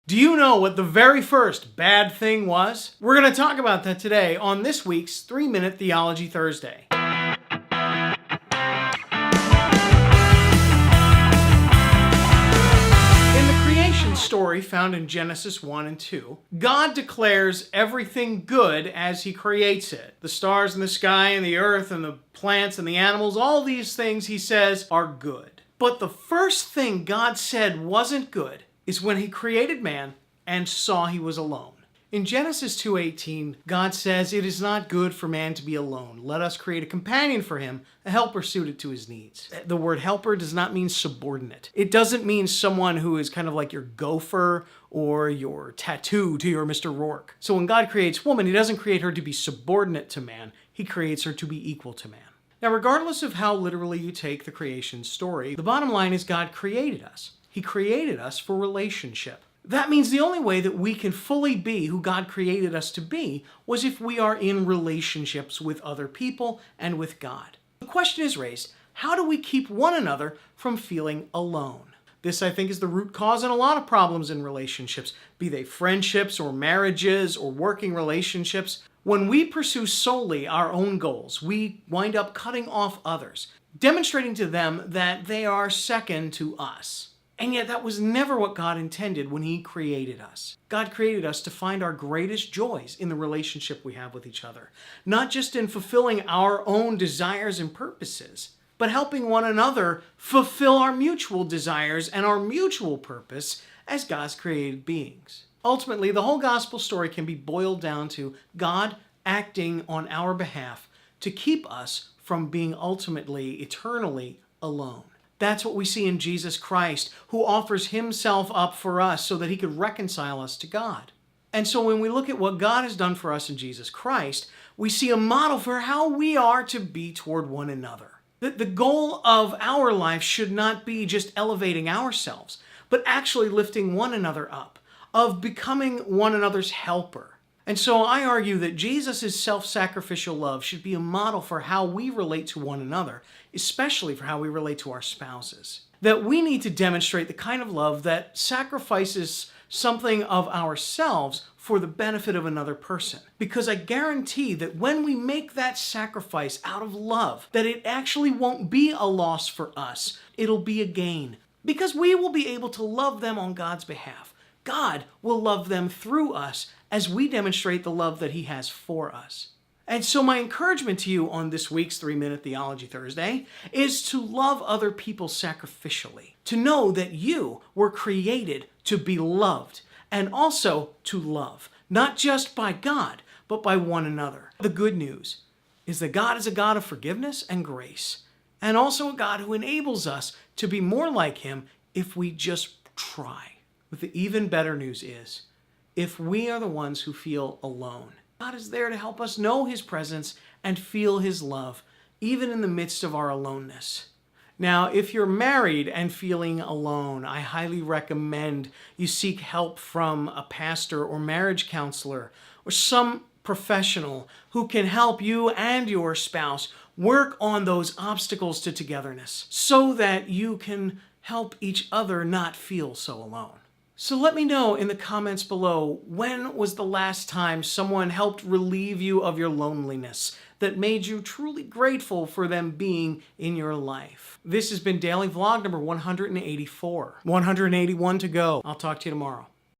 Do you know what the very first bad thing was? We're going to talk about that today on this week's 3-Minute Theology Thursday. In the creation story found in Genesis 1 and 2, God declares everything good as He creates it. The stars in the sky and the earth and the plants and the animals, all these things He says are good. But the first thing God said wasn't good is when He created man and saw he was alone. In Genesis 2:18, God says, "It is not good for man to be alone. Let us create a companion for him, a helper suited to his needs." The word helper does not mean subordinate. It doesn't mean someone who is kind of like your gopher or your tattoo to your Mr. Rourke. So when God creates woman, He doesn't create her to be subordinate to man. He creates her to be equal to man. Now, regardless of how literally you take the creation story, the bottom line is God created us. He created us for relationship. That means the only way that we can fully be who God created us to be was if we are in relationships with other people and with God. The question is raised, how do we keep one another from feeling alone? This, I think, is the root cause in a lot of problems in relationships, be they friendships or marriages or working relationships. When we pursue solely our own goals, we wind up cutting off others, demonstrating to them that they are second to us. And yet that was never what God intended when He created us. God created us to find our greatest joys in the relationship we have with each other, not just in fulfilling our own desires and purposes, but helping one another fulfill our mutual desires and our mutual purpose as God's created beings. Ultimately, the whole gospel story can be boiled down to God acting on our behalf to keep us from being ultimately, eternally alone. That's what we see in Jesus Christ, who offers Himself up for us so that He could reconcile us to God. And so when we look at what God has done for us in Jesus Christ, we see a model for how we are to be toward one another. That the goal of our life should not be just elevating ourselves, but actually lifting one another up, of becoming one another's helper. And so I argue that Jesus' self-sacrificial love should be a model for how we relate to one another, especially for how we relate to our spouses. That we need to demonstrate the kind of love that sacrifices something of ourselves for the benefit of another person. Because I guarantee that when we make that sacrifice out of love, that it actually won't be a loss for us. It'll be a gain. Because we will be able to love them on God's behalf. God will love them through us as we demonstrate the love that He has for us. And so my encouragement to you on this week's 3-Minute Theology Thursday is to love other people sacrificially, to know that you were created to be loved and also to love, not just by God, but by one another. The good news is that God is a God of forgiveness and grace, and also a God who enables us to be more like Him if we just try. But the even better news is, if we are the ones who feel alone, God is there to help us know His presence and feel His love, even in the midst of our aloneness. Now, if you're married and feeling alone, I highly recommend you seek help from a pastor or marriage counselor or some professional who can help you and your spouse work on those obstacles to togetherness so that you can help each other not feel so alone. So let me know in the comments below, when was the last time someone helped relieve you of your loneliness that made you truly grateful for them being in your life? This has been Daily Vlog number 184. 181 to go. I'll talk to you tomorrow.